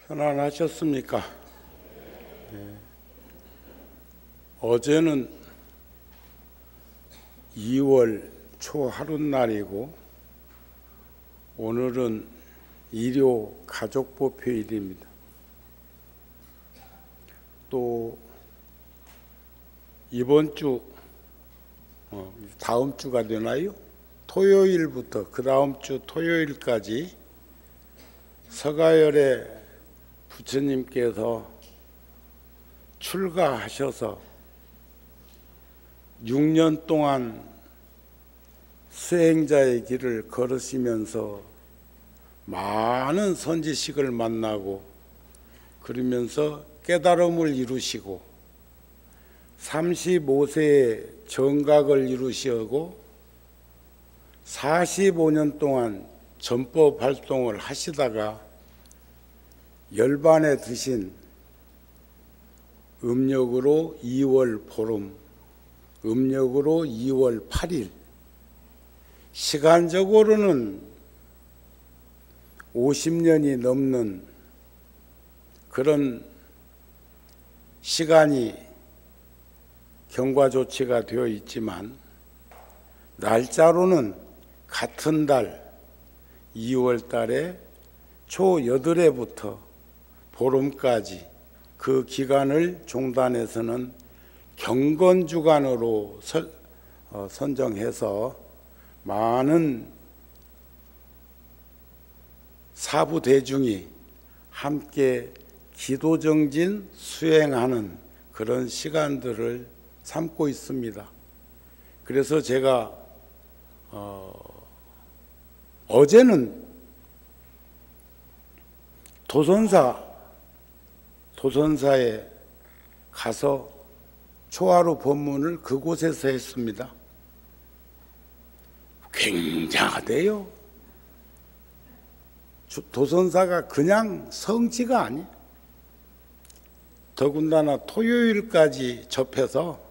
편안하셨습니까? 어제는 2월 초 하룻날이고 오늘은 일요 가족보표일입니다. 또 이번 주 다음 주가 되나요? 토요일부터 그 다음 주 토요일까지 서가열의 부처님께서 출가하셔서 6년 동안 수행자의 길을 걸으시면서 많은 선지식을 만나고 그러면서 깨달음을 이루시고 35세에 정각을 이루시고 45년 동안 전법 활동을 하시다가 열반에 드신 음력으로 2월 보름, 음력으로 2월 8일, 시간적으로는 50년이 넘는 그런 시간이 경과조치가 되어 있지만 날짜로는 같은 달 2월 달에 초 8회부터 보름까지 그 기간을 종단에서는 경건주간으로 선정해서 많은 사부 대중이 함께 기도정진 수행하는 그런 시간들을 삼고 있습니다. 그래서 제가 어제는 도선사에 가서 초하루 법문을 그곳에서 했습니다. 굉장하대요. 도선사가 그냥 성지가 아니에요. 더군다나 토요일까지 접해서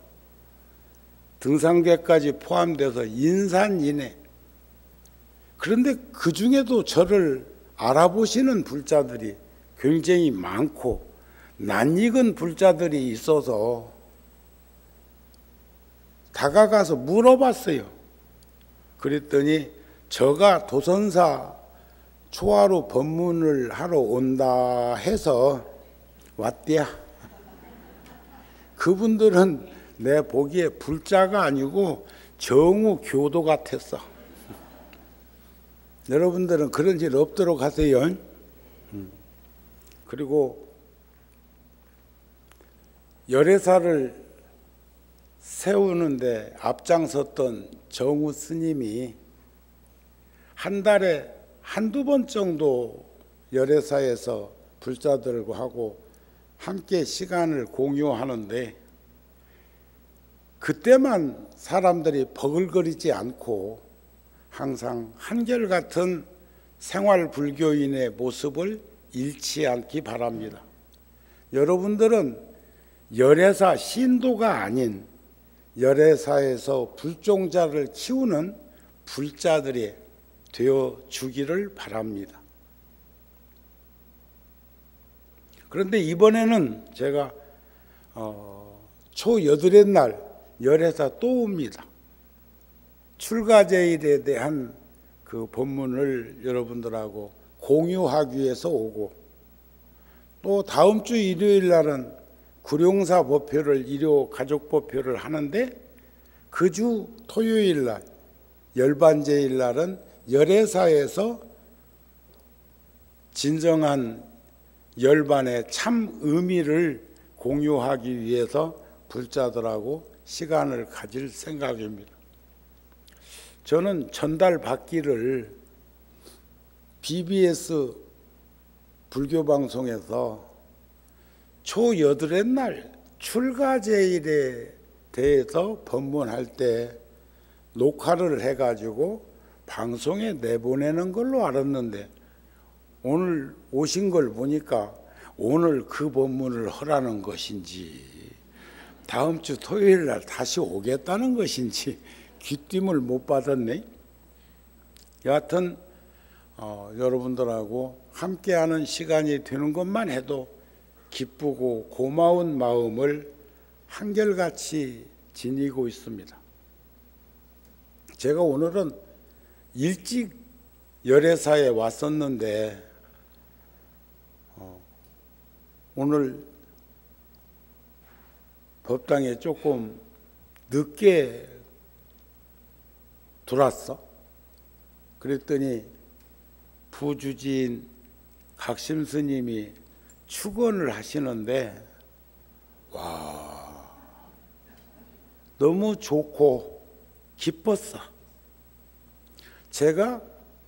등산객까지 포함돼서 인산인해. 그런데 그 중에도 저를 알아보시는 불자들이 굉장히 많고 낯익은 불자들이 있어서 다가가서 물어봤어요. 그랬더니 저가 도선사 초하루 법문을 하러 온다 해서 왔대야. 그분들은 내 보기에 불자가 아니고 정우 교도 같았어. 여러분들은 그런 일 없도록 하세요. 그리고 열애사를 세우는데 앞장섰던 정우 스님이 한 달에 한두 번 정도 열애사에서 불자들과 하고 함께 시간을 공유하는데 그때만 사람들이 버글거리지 않고 항상 한결같은 생활 불교인의 모습을 잃지 않기 바랍니다. 여러분들은 열애사 신도가 아닌 열애사에서 불종자를 키우는 불자들이 되어 주기를 바랍니다. 그런데 이번에는 제가 초 8의 날 열애사 또 옵니다. 출가제일에 대한 그 법문을 여러분들하고 공유하기 위해서 오고 또 다음 주 일요일 날은 구룡사 법표를 일요 가족법표를 하는데 그 주 토요일 날 열반제일 날은 열애사에서 진정한 열반의 참 의미를 공유하기 위해서 불자들하고 시간을 가질 생각입니다. 저는 전달 받기를 BBS 불교방송에서 초 8의 날 출가제일에 대해서 법문할 때 녹화를 해가지고 방송에 내보내는 걸로 알았는데 오늘 오신 걸 보니까 오늘 그 법문을 하라는 것인지 다음 주 토요일 날 다시 오겠다는 것인지 귀띔을 못 받았네. 여하튼 여러분들하고 함께하는 시간이 되는 것만 해도 기쁘고 고마운 마음을 한결같이 지니고 있습니다. 제가 오늘은 일찍 열애사에 왔었는데 오늘 법당에 조금 늦게 들어왔어. 그랬더니 부주지인 각심 스님이 축원을 하시는데 와, 너무 좋고 기뻤어. 제가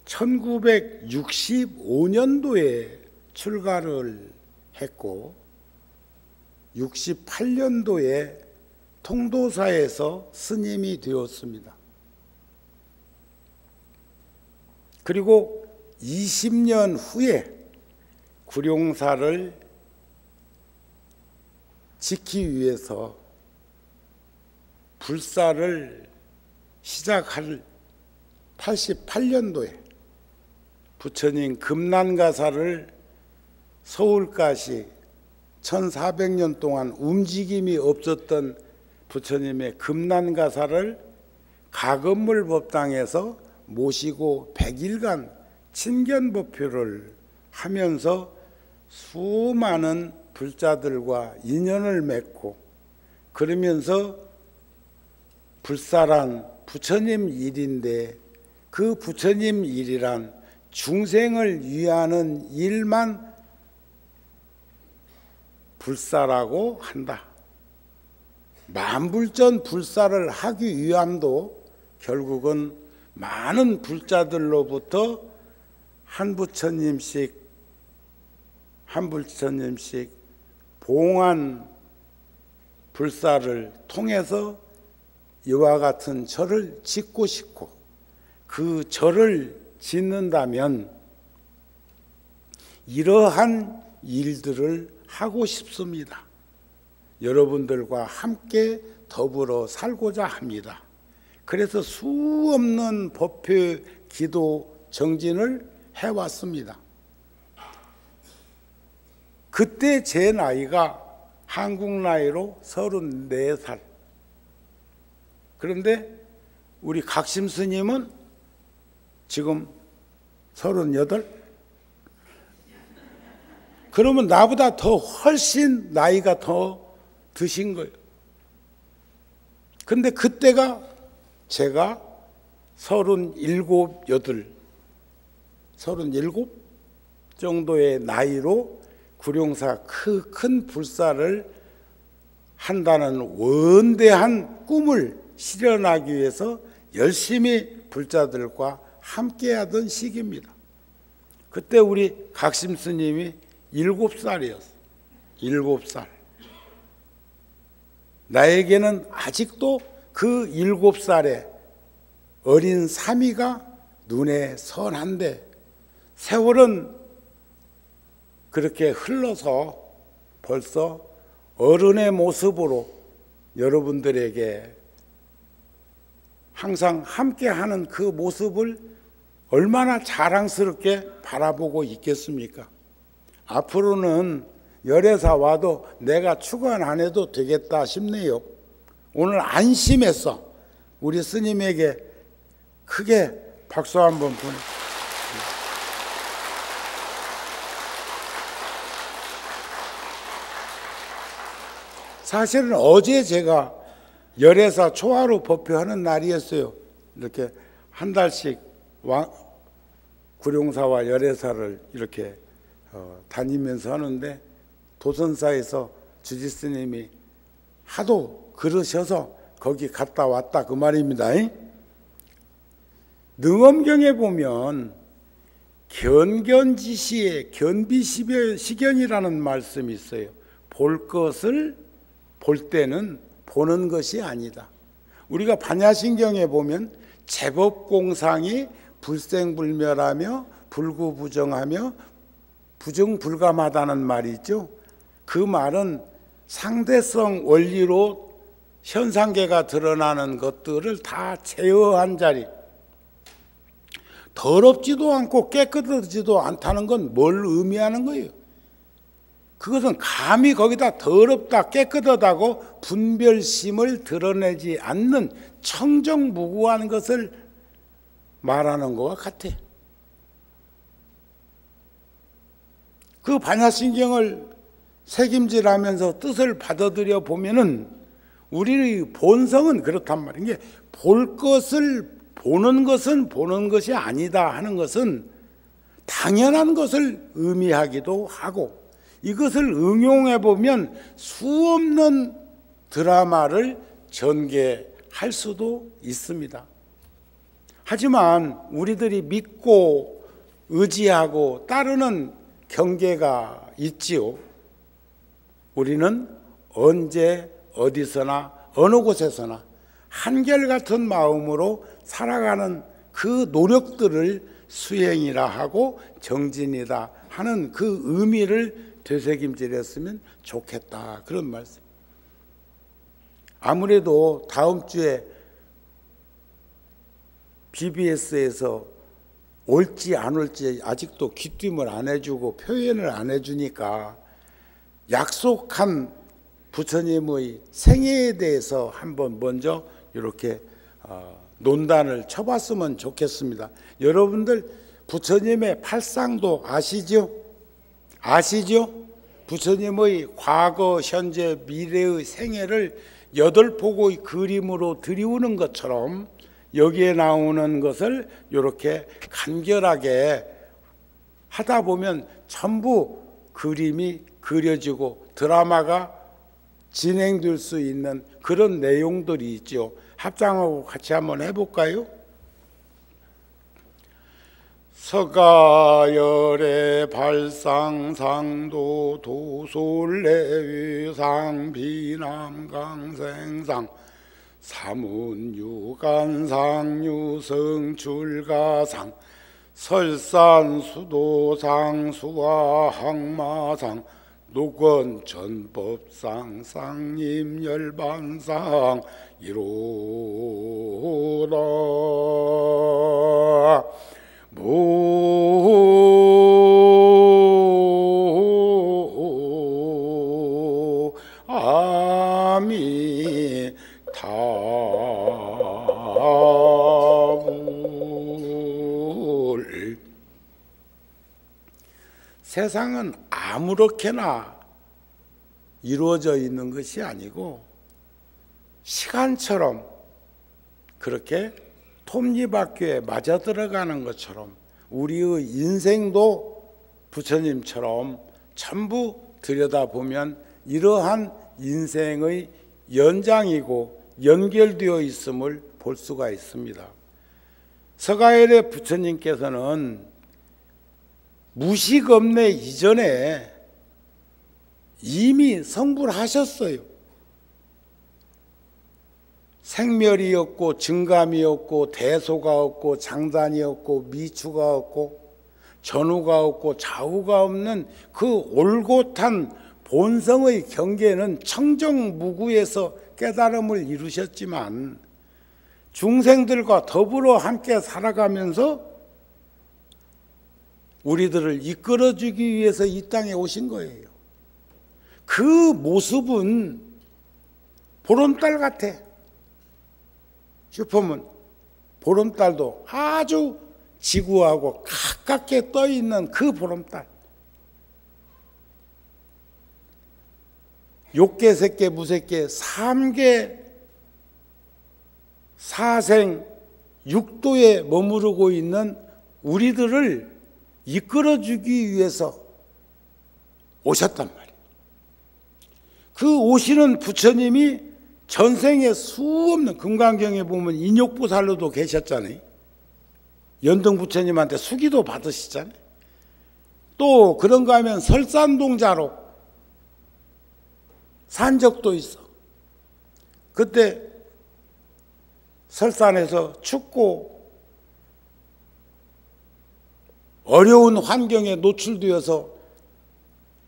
1965년도에 출가를 했고 68년도에 통도사에서 스님이 되었습니다. 그리고 20년 후에 구룡사를 지키기 위해서 불사를 시작할 88년도에 부처님 금난가사를 서울까지 1400년 동안 움직임이 없었던 부처님의 금난가사를 가건물 법당에서 모시고 100일간 친견법표를 하면서 수많은 불자들과 인연을 맺고 그러면서 불사란 부처님 일인데 그 부처님 일이란 중생을 위하는 일만 불사라고 한다. 만불전 불사를 하기 위함도 결국은 많은 불자들로부터 한 부처님씩 봉한 불사를 통해서 이와 같은 절을 짓고 싶고 그 절을 짓는다면 이러한 일들을 하고 싶습니다. 여러분들과 함께 더불어 살고자 합니다. 그래서 수없는 법표, 기도, 정진을 해왔습니다. 그때 제 나이가 한국 나이로 34살. 그런데 우리 각심 스님은 지금 38? 그러면 나보다 더 훨씬 나이가 더 드신 거예요. 근데 그때가 제가 37 정도의 나이로 구룡사 큰 불사를 한다는 원대한 꿈을 실현하기 위해서 열심히 불자들과 함께하던 시기입니다. 그때 우리 각심 스님이 7살이었어요. 7살. 나에게는 아직도 그 7살의 어린 사미가 눈에 선한데 세월은 그렇게 흘러서 벌써 어른의 모습으로 여러분들에게 항상 함께하는 그 모습을 얼마나 자랑스럽게 바라보고 있겠습니까? 앞으로는 열애사 와도 내가 축원 안 해도 되겠다 싶네요. 오늘 안심했어. 우리 스님에게 크게 박수 한번 보내. 사실은 어제 제가 열애사 초하루 법표하는 날이었어요. 이렇게 한 달씩 구룡사와 열애사를 이렇게 다니면서 하는데 도선사에서 주지스님이 하도 그러셔서 거기 갔다 왔다 그 말입니다. 능엄경에 보면 견견지시에 견비시견이라는 말씀이 있어요. 볼 것을 볼 때는 보는 것이 아니다. 우리가 반야신경에 보면 제법공상이 불생불멸하며 불구부정하며 부정불감하다는 말이 있죠. 그 말은 상대성 원리로 현상계가 드러나는 것들을 다 제어한 자리. 더럽지도 않고 깨끗하지도 않다는 건 뭘 의미하는 거예요? 그것은 감히 거기다 더럽다 깨끗하다고 분별심을 드러내지 않는 청정무구한 것을 말하는 것과 같아. 그 반야신경을 책임질하면서 뜻을 받아들여 보면은 우리의 본성은 그렇단 말이에요. 이게 볼 것을 보는 것은 보는 것이 아니다 하는 것은 당연한 것을 의미하기도 하고, 이것을 응용해 보면 수없는 드라마를 전개할 수도 있습니다. 하지만 우리들이 믿고 의지하고 따르는 경계가 있지요. 우리는 언제 어디서나 어느 곳에서나 한결같은 마음으로 살아가는 그 노력들을 수행이라 하고 정진이다 하는 그 의미를 되새김질했으면 좋겠다, 그런 말씀. 아무래도 다음 주에 BBS에서 올지 안 올지 아직도 귀띔을 안 해주고 표현을 안 해주니까 약속한 부처님의 생애에 대해서 한번 먼저 이렇게 논단을 쳐봤으면 좋겠습니다. 여러분들 부처님의 팔상도 아시죠? 아시죠? 부처님의 과거, 현재, 미래의 생애를 8폭의 그림으로 드리우는 것처럼 여기에 나오는 것을 이렇게 간결하게 하다 보면 전부 그림이 그려지고 드라마가 진행될 수 있는 그런 내용들이 있죠. 합장하고 같이 한번 해볼까요? 서가열의 발상상도 도솔내위상 비남강생상 사문유간상 유성출가상 설산수도상 수화항마상 노건전법상 상임열반상 이로다 아미타불. 세상은 아무렇게나 이루어져 있는 것이 아니고 시간처럼 그렇게 톱니바퀴에 맞아 들어가는 것처럼 우리의 인생도 부처님처럼 전부 들여다보면 이러한 인생의 연장이고 연결되어 있음을 볼 수가 있습니다. 서가열의 부처님께서는 무식업내 이전에 이미 성불하셨어요. 생멸이었고 증감이었고 대소가 없고 장단이었고 미추가 없고 전후가 없고 좌우가 없는 그 올곧한 본성의 경계는 청정무구에서 깨달음을 이루셨지만 중생들과 더불어 함께 살아가면서 우리들을 이끌어주기 위해서 이 땅에 오신 거예요. 그 모습은 보름달 같아. 슈퍼문 보름달도 아주 지구하고 가깝게 떠 있는 그 보름달. 욕계, 색계, 무색계, 삼계, 사생, 육도에 머무르고 있는 우리들을 이끌어주기 위해서 오셨단 말이에요. 그 오시는 부처님이 전생에 수없는, 금강경에 보면 인욕보살로도 계셨잖아요. 연등 부처님한테 수기도 받으시잖아요. 또 그런가 하면 설산동자로 산 적도 있어. 그때 설산에서 춥고 어려운 환경에 노출되어서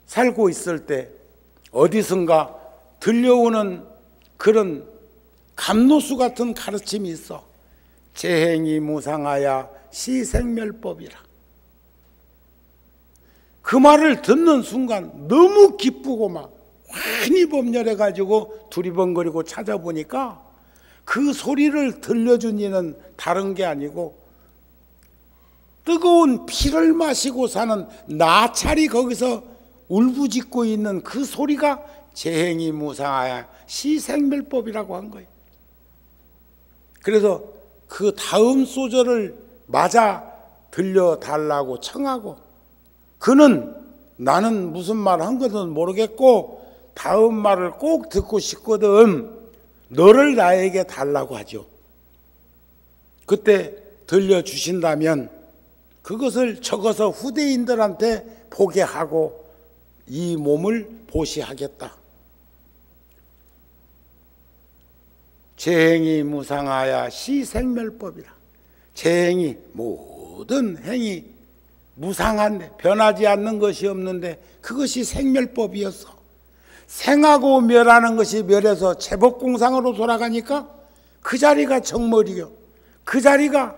살고 있을 때 어디선가 들려오는 그런 감노수 같은 가르침이 있어. 재행이 무상하야 시생멸법이라. 그 말을 듣는 순간 너무 기쁘고 막 환히 범렬해가지고 두리번거리고 찾아보니까 그 소리를 들려준 이는 다른 게 아니고 뜨거운 피를 마시고 사는 나찰이 거기서 울부짖고 있는 그 소리가 재행이 무상하야 시생멸법이라고 한 거예요. 그래서 그 다음 소절을 맞아 들려달라고 청하고, 그는 나는 무슨 말 한 것은 모르겠고 다음 말을 꼭 듣고 싶거든, 너를 나에게 달라고 하죠. 그때 들려주신다면 그것을 적어서 후대인들한테 보게 하고 이 몸을 보시하겠다. 재행이 무상하야 시생멸법이라. 재행이, 모든 행이 무상한데, 변하지 않는 것이 없는데 그것이 생멸법이었어. 생하고 멸하는 것이 멸해서 제법공상으로 돌아가니까 그 자리가 정멸이요, 그 자리가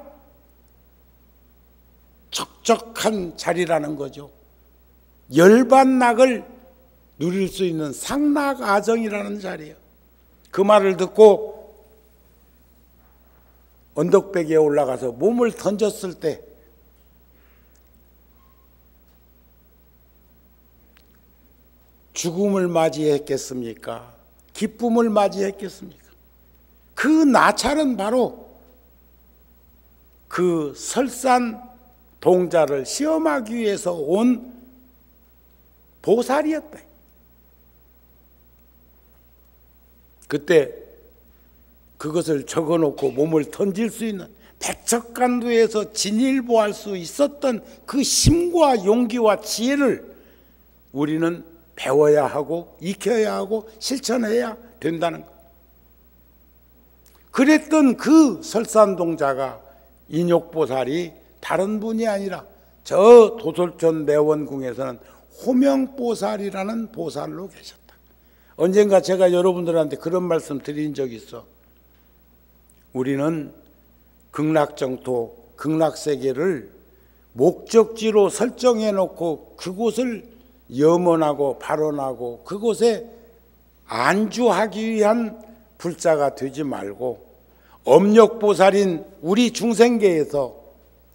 적적한 자리라는 거죠. 열반낙을 누릴 수 있는 상락아정이라는 자리예요. 그 말을 듣고 언덕배기에 올라가서 몸을 던졌을 때 죽음을 맞이했겠습니까? 기쁨을 맞이했겠습니까? 그 나찰은 바로 그 설산 동자를 시험하기 위해서 온 보살이었다. 그때 그것을 적어놓고 몸을 던질 수 있는 백척간두에서 진일보할 수 있었던 그 힘과 용기와 지혜를 우리는 배워야 하고 익혀야 하고 실천해야 된다는 것. 그랬던 그 설산동자가 인욕보살이 다른 분이 아니라 저 도솔천 내원궁에서는 호명보살이라는 보살로 계셨다. 언젠가 제가 여러분들한테 그런 말씀 드린 적이 있어. 우리는 극락정토, 극락세계를 목적지로 설정해 놓고 그곳을 염원하고 발언하고 그곳에 안주하기 위한 불자가 되지 말고, 엄력보살인 우리 중생계에서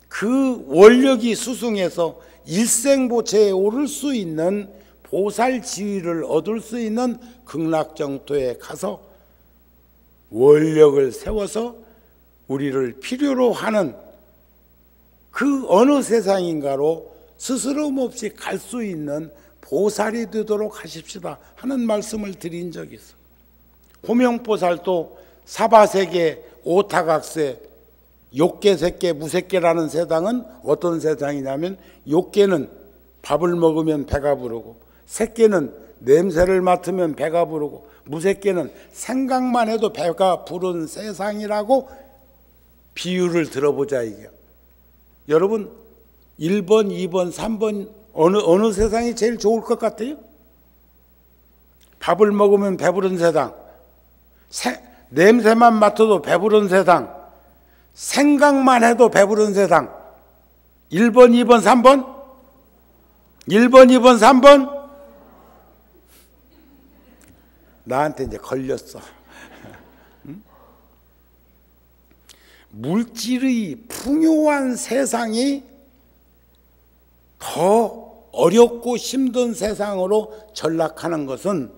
그 원력이 수승해서 일생보체에 오를 수 있는 보살 지위를 얻을 수 있는 극락정토에 가서 원력을 세워서 우리를 필요로 하는 그 어느 세상인가로 스스럼 없이 갈 수 있는 보살이 되도록 하십시다 하는 말씀을 드린 적이 있어. 호명보살도 사바세계, 오타각세, 욕계, 색계, 무색계라는 세상은 어떤 세상이냐면, 욕계는 밥을 먹으면 배가 부르고, 색계는 냄새를 맡으면 배가 부르고, 무색계는 생각만 해도 배가 부른 세상이라고 비유를 들어보자 이게. 여러분 1번, 2번, 3번 어느 세상이 제일 좋을 것 같아요? 밥을 먹으면 배부른 세상, 냄새만 맡아도 배부른 세상, 생각만 해도 배부른 세상. 1번, 2번, 3번? 1번, 2번, 3번? 나한테 이제 걸렸어. 물질의 풍요한 세상이 더 어렵고 힘든 세상으로 전락하는 것은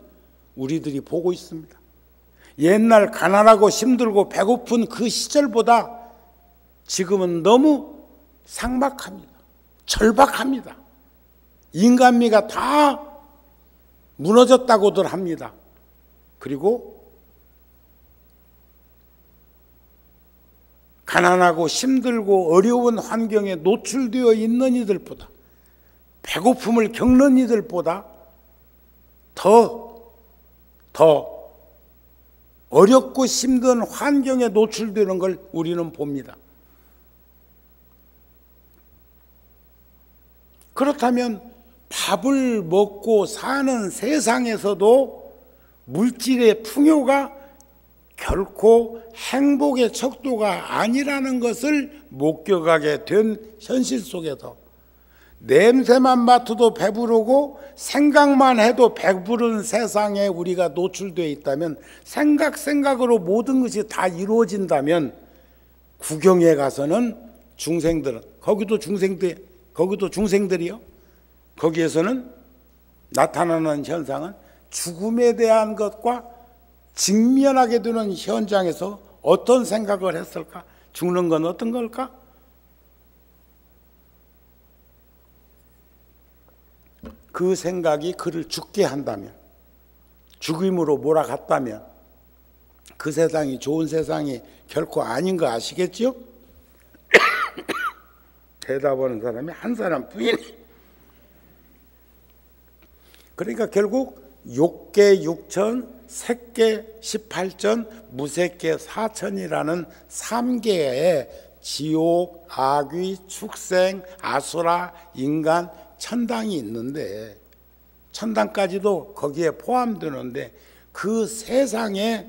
우리들이 보고 있습니다. 옛날 가난하고 힘들고 배고픈 그 시절보다 지금은 너무 삭막합니다. 절박합니다. 인간미가 다 무너졌다고들 합니다. 그리고 가난하고 힘들고 어려운 환경에 노출되어 있는 이들보다, 배고픔을 겪는 이들보다 더 어렵고 힘든 환경에 노출되는 걸 우리는 봅니다. 그렇다면 밥을 먹고 사는 세상에서도 물질의 풍요가 결코 행복의 척도가 아니라는 것을 목격하게 된 현실 속에서 냄새만 맡아도 배부르고 생각만 해도 배부른 세상에 우리가 노출되어 있다면, 생각으로 모든 것이 다 이루어진다면, 구경에 가서는 중생들은, 거기도 중생들이요, 거기에서는 나타나는 현상은 죽음에 대한 것과 직면하게 되는 현장에서 어떤 생각을 했을까? 죽는 건 어떤 걸까? 그 생각이 그를 죽게 한다면, 죽음으로 몰아갔다면 그 세상이 좋은 세상이 결코 아닌 거 아시겠죠? 대답하는 사람이 한 사람뿐이니. 그러니까 결국 욕계 6천, 색계 18천, 무색계 4천이라는 3계의 지옥, 악귀, 축생, 아수라, 인간, 천당이 있는데, 천당까지도 거기에 포함되는데, 그 세상의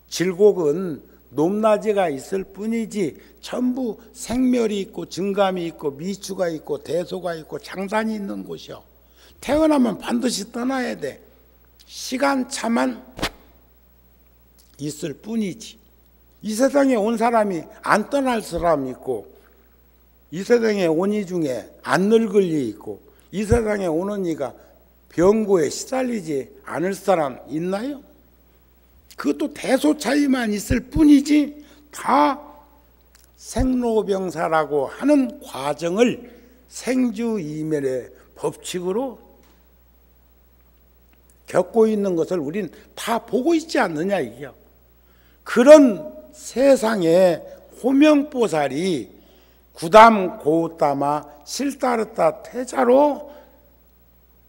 질곡은 높낮이가 있을 뿐이지 전부 생멸이 있고 증감이 있고 미추가 있고 대소가 있고 장단이 있는 곳이요. 태어나면 반드시 떠나야 돼. 시간차만 있을 뿐이지. 이 세상에 온 사람이 안 떠날 사람이 있고, 이 세상에 온 이 중에 안 늙을 이 있고, 이 세상에 오는 이가 병고에 시달리지 않을 사람 있나요? 그것도 대소 차이만 있을 뿐이지 다 생로병사라고 하는 과정을 생주이멸의 법칙으로 겪고 있는 것을 우린 다 보고 있지 않느냐 이게요. 그런 세상에 호명보살이 구담 고우따마 실따르따 태자로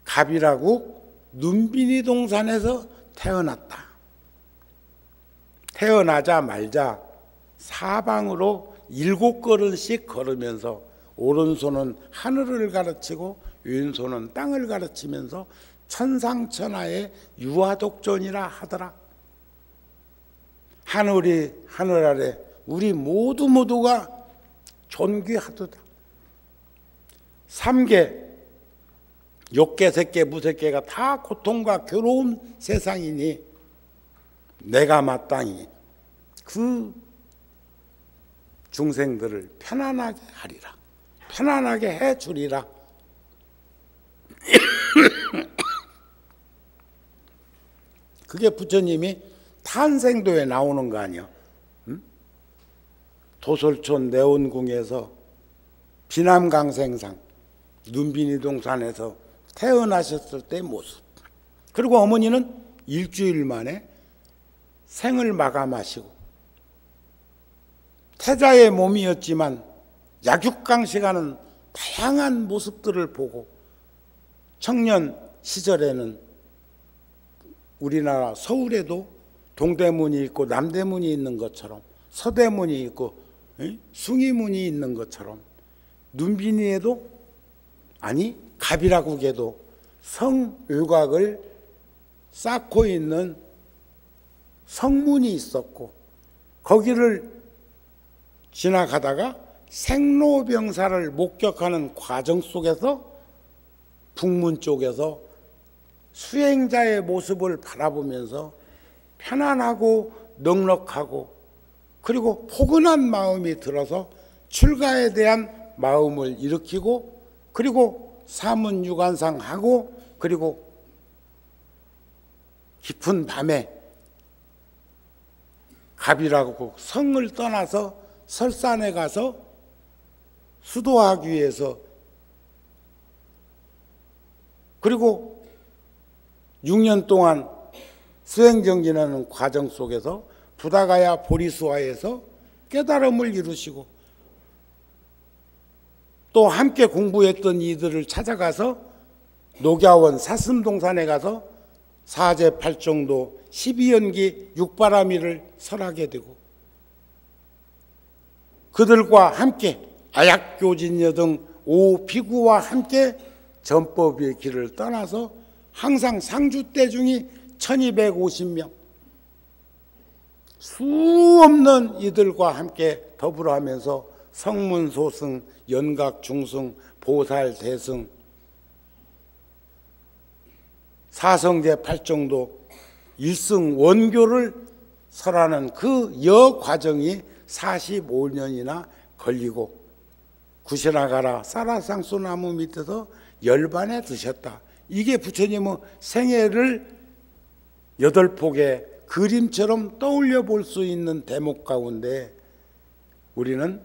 갑이라고 눈비니 동산에서 태어났다. 태어나자마자 사방으로 7걸음씩 걸으면서 오른손은 하늘을 가르치고 왼손은 땅을 가르치면서 천상천하의 유아독존이라 하더라. 하늘 아래 우리 모두가 존귀하도다. 3계, 욕계, 색계, 무색계가 다 고통과 괴로운 세상이니 내가 마땅히 그 중생들을 편안하게 하리라, 편안하게 해주리라. 그게 부처님이 탄생도에 나오는 거 아니야? 응? 도솔촌 내원궁에서 비남강생상 눈비니 동산에서 태어나셨을 때의 모습, 그리고 어머니는 일주일 만에 생을 마감하시고 태자의 몸이었지만 약육강식하는 다양한 모습들을 보고, 청년 시절에는 우리나라 서울에도 동대문이 있고 남대문이 있는 것처럼, 서대문이 있고 숭이문이 있는 것처럼, 눈비니에도, 아니 갑이라국에도 성의곽을 쌓고 있는 성문이 있었고, 거기를 지나가다가 생로병사를 목격하는 과정 속에서 북문 쪽에서 수행자의 모습을 바라보면서 편안하고 넉넉하고 그리고 포근한 마음이 들어서 출가에 대한 마음을 일으키고, 그리고 사문유관상하고, 그리고 깊은 밤에 갑이라고 성을 떠나서 설산에 가서 수도하기 위해서, 그리고 6년 동안 수행정진하는 과정 속에서 부다가야 보리수화에서 깨달음을 이루시고, 또 함께 공부했던 이들을 찾아가서 녹야원 사슴동산에 가서 사제팔정도 12연기 육바라밀을 설하게 되고, 그들과 함께 아약교진여 등 5비구와 함께 전법의 길을 떠나서 항상 상주대중이 1250명, 수없는 이들과 함께 더불어 하면서 성문, 소승, 연각, 중승, 보살, 대승, 사성제 8정도 일승 원교를 설하는 그 과정이 45년이나 걸리고 구시나가라 사라상수나무 밑에서 열반에 드셨다. 이게 부처님의 생애를 8폭의 그림처럼 떠올려 볼 수 있는 대목 가운데 우리는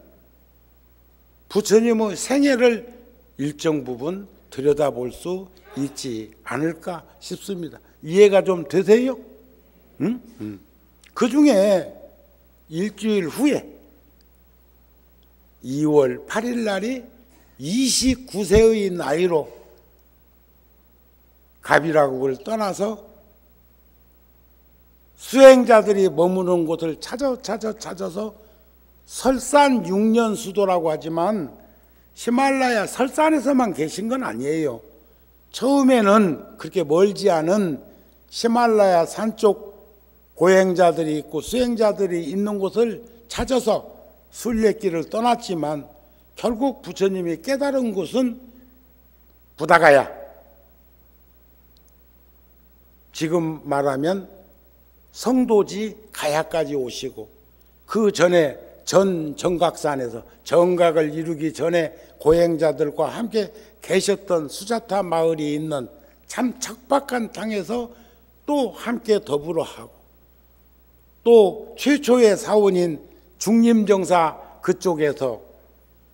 부처님의 생애를 일정 부분 들여다볼 수 있지 않을까 싶습니다. 이해가 좀 되세요? 그 중에 일주일 후에 2월 8일 날이 29세의 나이로 가비라국을 떠나서 수행자들이 머무는 곳을 찾아서 설산 6년 수도라고 하지만 히말라야 설산에서만 계신 건 아니에요. 처음에는 그렇게 멀지 않은 히말라야 산 쪽 고행자들이 있고 수행자들이 있는 곳을 찾아서 순례길을 떠났지만 결국 부처님이 깨달은 곳은 부다가야, 지금 말하면 성도지 가야까지 오시고, 그 전에 전 정각산에서 정각을 이루기 전에 고행자들과 함께 계셨던 수자타 마을이 있는 참 척박한 땅에서 또 함께 더불어 하고, 또 최초의 사원인 중림정사 그쪽에서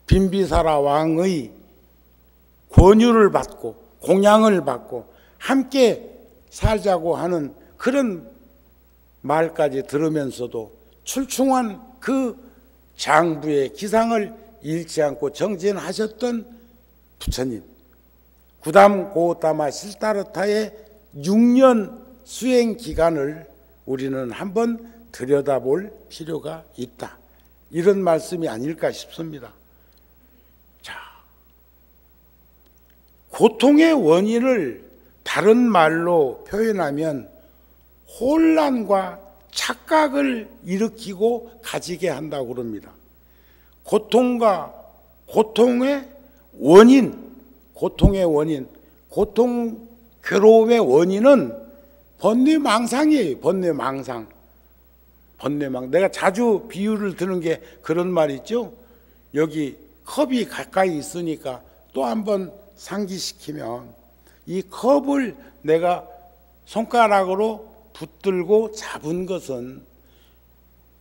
빈비사라 왕의 권유를 받고 공양을 받고 함께 살자고 하는 그런 말까지 들으면서도 출중한 그 장부의 기상을 잃지 않고 정진하셨던 부처님, 구담 고타마 실타르타의 6년 수행 기간을 우리는 한번 들여다볼 필요가 있다, 이런 말씀이 아닐까 싶습니다. 자, 고통의 원인을 다른 말로 표현하면 혼란과 착각을 일으키고 가지게 한다고 그럽니다. 고통의 원인, 괴로움의 원인은 번뇌망상이에요. 번뇌망상. 내가 자주 비유를 드는 게 그런 말 있죠. 여기 컵이 가까이 있으니까 또 한번 상기시키면, 이 컵을 내가 손가락으로 붙들고 잡은 것은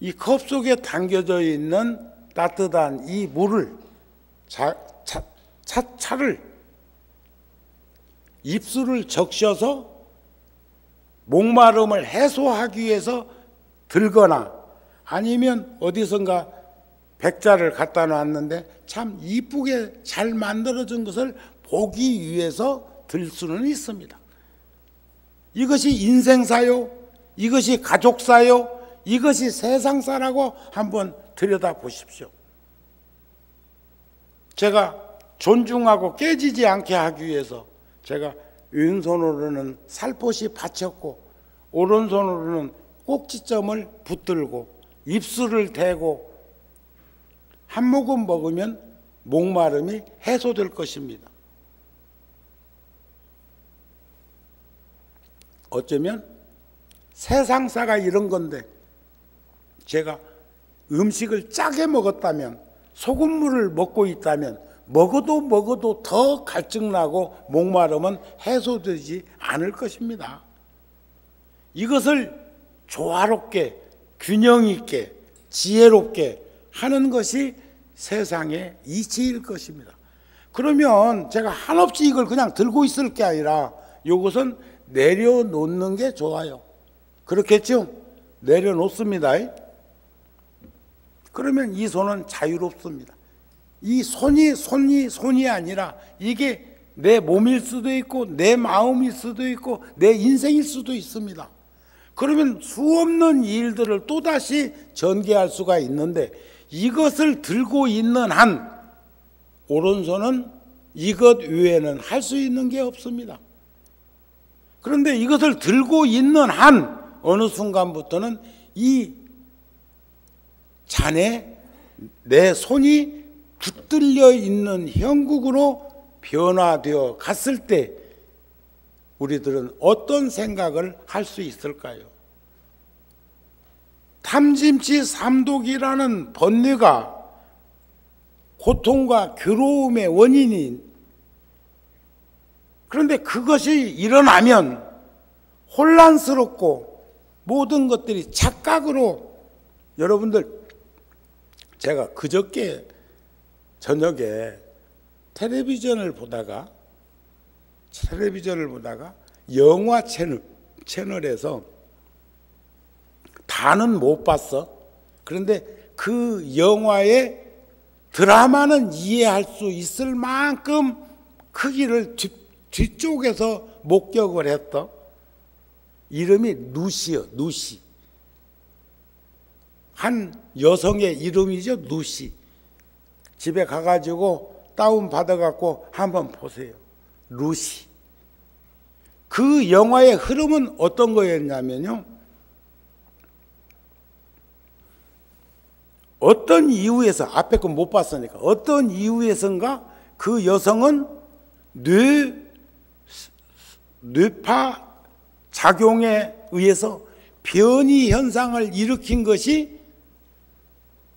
이 컵 속에 담겨져 있는 따뜻한 이 물을, 차를 입술을 적셔서 목마름을 해소하기 위해서 들거나, 아니면 어디선가 백자를 갖다 놨는데 참 이쁘게 잘 만들어진 것을 보기 위해서 들 수는 있습니다. 이것이 인생사요, 이것이 가족사요, 이것이 세상사라고 한번 들여다 보십시오. 제가 존중하고 깨지지 않게 하기 위해서 제가 왼손으로는 살포시 받쳤고 오른손으로는 꼭지점을 붙들고 입술을 대고 한 모금 먹으면 목마름이 해소될 것입니다. 어쩌면 세상사가 이런 건데, 제가 음식을 짜게 먹었다면, 소금물을 먹고 있다면 먹어도 더 갈증나고 목마름은 해소되지 않을 것입니다. 이것을 조화롭게, 균형 있게, 지혜롭게 하는 것이 세상의 이치일 것입니다. 그러면 제가 한없이 이걸 그냥 들고 있을 게 아니라 이것은 내려놓는 게 좋아요. 그렇겠죠? 내려놓습니다. 그러면 이 손은 자유롭습니다. 이 손이 아니라 이게 내 몸일 수도 있고 내 마음일 수도 있고 내 인생일 수도 있습니다. 그러면 수없는 일들을 또다시 전개할 수가 있는데, 이것을 들고 있는 한 오른손은 이것 외에는 할 수 있는 게 없습니다. 그런데 이것을 들고 있는 한 어느 순간부터는 이 자네 내 손이 붙들려 있는 형국으로 변화되어 갔을 때 우리들은 어떤 생각을 할 수 있을까요? 탐짐치 삼독이라는 번뇌가 고통과 괴로움의 원인인, 그런데 그것이 일어나면 혼란스럽고 모든 것들이 착각으로, 여러분들 제가 그저께 저녁에 텔레비전을 보다가 영화 채널에서 다는 못 봤어. 그런데 그 영화의 드라마는 이해할 수 있을 만큼 크기를 뒤쪽에서 목격을 했어. 이름이 누시요, 누시. 한 여성의 이름이죠, 누시. 집에 가가지고 다운 받아갖고 한번 보세요. 루시. 그 영화의 흐름은 어떤 거였냐면요, 어떤 이유에서, 앞에 거 못 봤으니까 어떤 이유에선가 그 여성은 뇌파 작용에 의해서 변이 현상을 일으킨 것이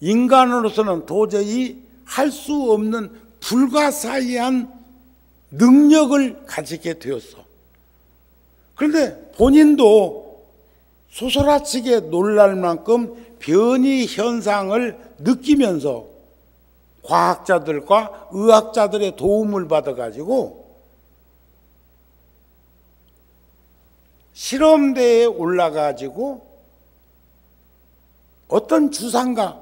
인간으로서는 도저히 할 수 없는 불가사의한 능력을 가지게 되었어. 그런데 본인도 소스라치게 놀랄 만큼 변이 현상을 느끼면서 과학자들과 의학자들의 도움을 받아가지고 실험대에 올라가지고 어떤 주사가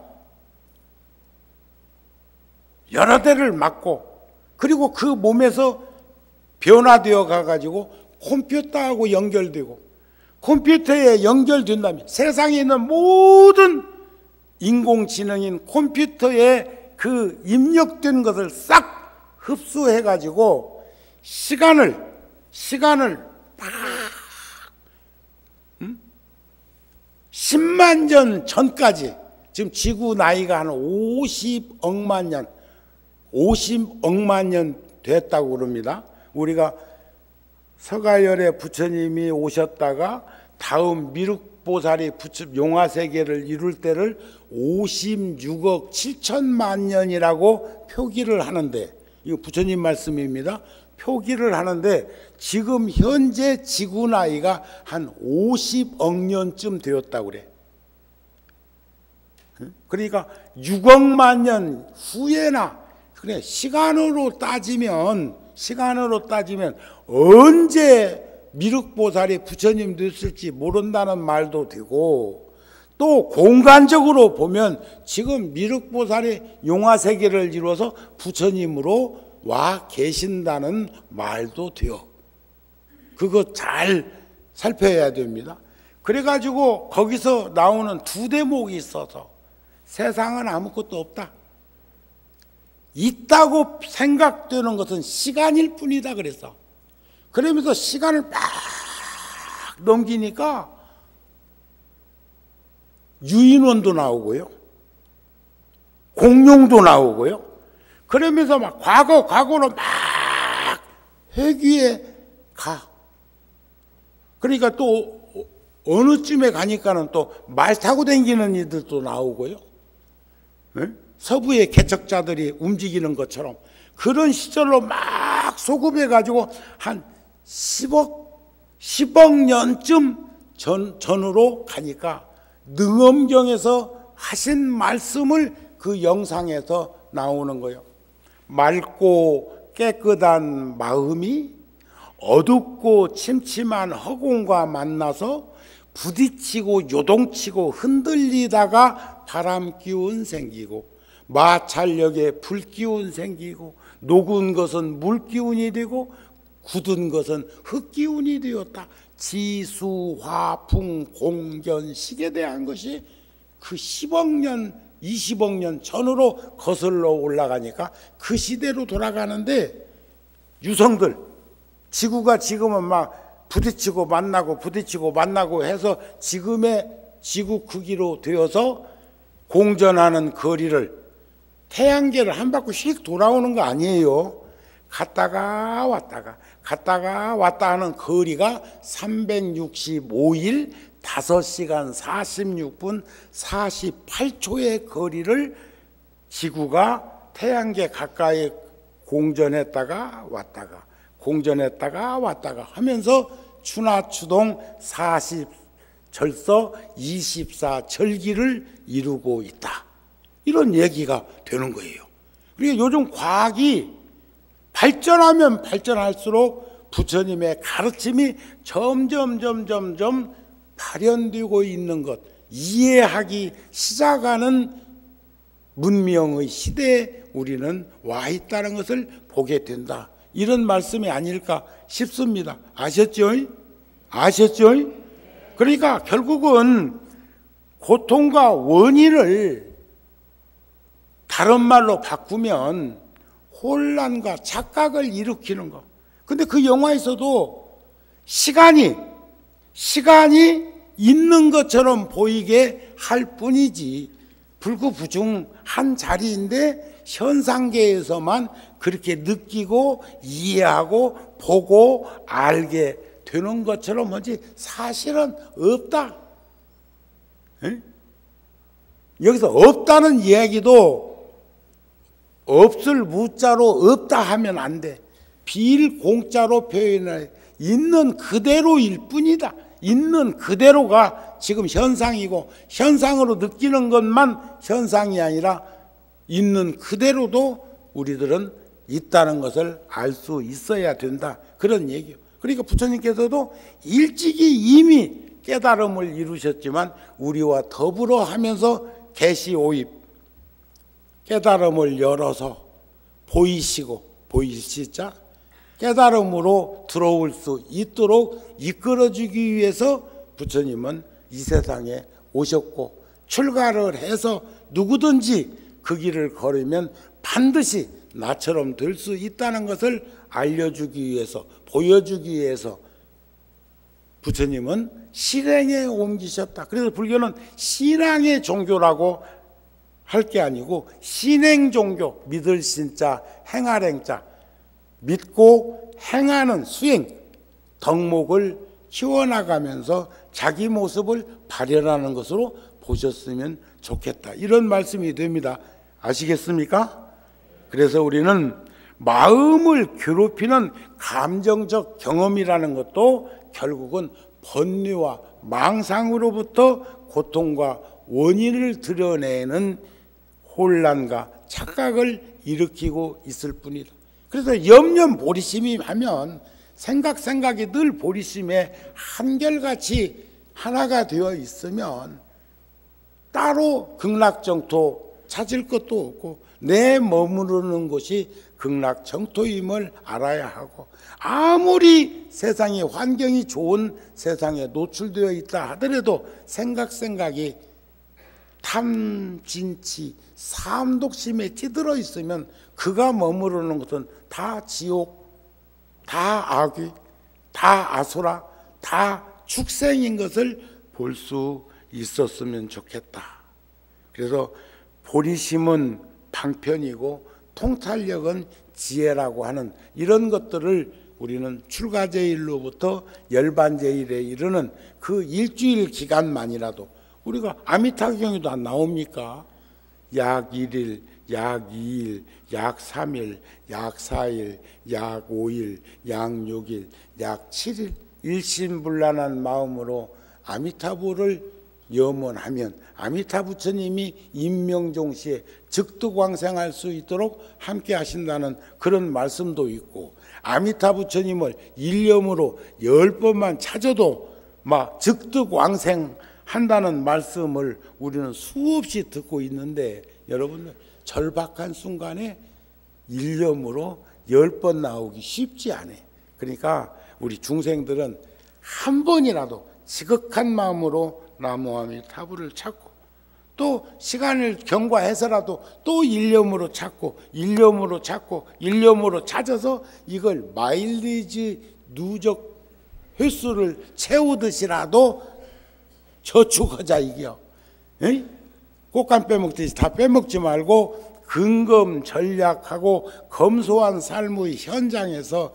여러 대를 맞고, 그리고 그 몸에서 변화되어 가가지고 컴퓨터하고 연결되고, 컴퓨터에 연결된다면 세상에 있는 모든 인공지능인 컴퓨터에 그 입력된 것을 싹 흡수해 가지고 시간을 막 10만 년 전까지, 지금 지구 나이가 한 50억만 년 됐다고 그럽니다. 우리가 서가열에 부처님이 오셨다가 다음 미륵보살이 용화세계를 이룰 때를 56억 7천만 년이라고 표기를 하는데, 이거 부처님 말씀입니다. 표기를 하는데 지금 현재 지구 나이가 한 50억 년쯤 되었다고 그래. 그러니까 6억만 년 후에나, 그래, 시간으로 따지면 언제 미륵보살이 부처님 됐을지 모른다는 말도 되고, 또 공간적으로 보면 지금 미륵보살이 용화세계를 이루어서 부처님으로 와 계신다는 말도 돼요. 그거 잘 살펴야 됩니다. 그래가지고 거기서 나오는 두 대목이 있어서 세상은 아무것도 없다, 있다고 생각되는 것은 시간일 뿐이다 그랬어. 그러면서 시간을 막 넘기니까 유인원도 나오고요, 공룡도 나오고요. 그러면서 막 과거로 막 회귀에 가. 그러니까 또 어느 쯤에 가니까는 또 말 타고 다니는 이들도 나오고요. 네? 서부의 개척자들이 움직이는 것처럼 그런 시절로 막 소급해가지고 한 10억 년쯤 전으로 가니까 능엄경에서 하신 말씀을 그 영상에서 나오는 거예요. 맑고 깨끗한 마음이 어둡고 침침한 허공과 만나서 부딪히고 요동치고 흔들리다가 바람 기운 생기고, 마찰력에 불 기운 생기고, 녹은 것은 물 기운이 되고 굳은 것은 흙 기운이 되었다. 지수, 화풍, 공견, 식에 대한 것이 그 10억 년, 20억 년 전으로 거슬러 올라가니까 그 시대로 돌아가는데, 유성들, 지구가 지금은 막 부딪히고 만나고 해서 지금의 지구 크기로 되어서 공전하는 거리를 태양계를 한 바퀴씩 돌아오는 거 아니에요. 갔다가 왔다 하는 거리가 365일 5시간 46분 48초의 거리를 지구가 태양계 가까이 공전했다가 왔다가 하면서 추나추동 40절서 24절기를 이루고 있다. 이런 얘기가 되는 거예요. 그러니까 요즘 과학이 발전하면 발전할수록 부처님의 가르침이 점점 발현되고 있는 것, 이해하기 시작하는 문명의 시대에 우리는 와 있다는 것을 보게 된다. 이런 말씀이 아닐까 싶습니다. 아셨죠? 그러니까 결국은 고통과 원인을 다른 말로 바꾸면 혼란과 착각을 일으키는 거. 근데 그 영화에서도 시간이 있는 것처럼 보이게 할 뿐이지 불구부중한 자리인데 현상계에서만 그렇게 느끼고 이해하고 보고 알게 되는 것처럼 하지 사실은 없다. 에? 여기서 없다는 이야기도 없을 무자로 없다 하면 안 돼. 빌공자로 표현해 있는 그대로일 뿐이다. 있는 그대로가 지금 현상이고 현상으로 느끼는 것만 현상이 아니라 있는 그대로도 우리들은 있다는 것을 알 수 있어야 된다. 그런 얘기예요. 그러니까 부처님께서도 일찍이 이미 깨달음을 이루셨지만 우리와 더불어 하면서 계시 오입 깨달음을 열어서 보이시자 깨달음으로 들어올 수 있도록 이끌어주기 위해서 부처님은 이 세상에 오셨고 출가를 해서 누구든지 그 길을 걸으면 반드시 나처럼 될 수 있다는 것을 알려주기 위해서 보여주기 위해서 부처님은 실행에 옮기셨다. 그래서 불교는 신앙의 종교라고 할 게 아니고 신행 종교, 믿을 신자, 행할 행자, 믿고 행하는 수행, 덕목을 키워나가면서 자기 모습을 발현하는 것으로 보셨으면 좋겠다. 이런 말씀이 됩니다. 아시겠습니까? 그래서 우리는 마음을 괴롭히는 감정적 경험이라는 것도 결국은 번뇌와 망상으로부터 고통과 원인을 드러내는 혼란과 착각을 일으키고 있을 뿐이다. 그래서 염려 보리심이 하면 생각이 늘 보리심에 한결같이 하나가 되어 있으면 따로 극락정토 찾을 것도 없고 내 머무르는 곳이 극락정토임을 알아야 하고 아무리 세상이 환경이 좋은 세상에 노출되어 있다 하더라도 생각이 탐진치 삼독심에 찌들어 있으면 그가 머무르는 것은 다 지옥, 다 악귀, 다 아수라, 다 축생인 것을 볼 수 있었으면 좋겠다. 그래서 보리심은 방편이고 통찰력은 지혜라고 하는 이런 것들을 우리는 출가제일로부터 열반제일에 이르는 그 일주일 기간만이라도 우리가 아미타경에도 안 나옵니까? 약 1일, 약 2일, 약 3일, 약 4일, 약 5일, 약 6일, 약 7일 일심불란한 마음으로 아미타부를 염원하면 아미타 부처님이 임명종시에 즉득왕생할 수 있도록 함께 하신다는 그런 말씀도 있고 아미타 부처님을 일념으로 10번만 찾아도 막 즉득왕생한다는 말씀을 우리는 수없이 듣고 있는데 여러분들 절박한 순간에 일념으로 10번 나오기 쉽지 않아요. 그러니까 우리 중생들은 한 번이라도 지극한 마음으로 나무아미타부를 찾고 또 시간을 경과해서라도 또 일념으로 찾고 일념으로 찾아서 이걸 마일리지 누적 횟수를 채우듯이라도 저축하자 이게요. 에이? 꽃감 빼먹듯이 다 빼먹지 말고 근검전략하고 검소한 삶의 현장에서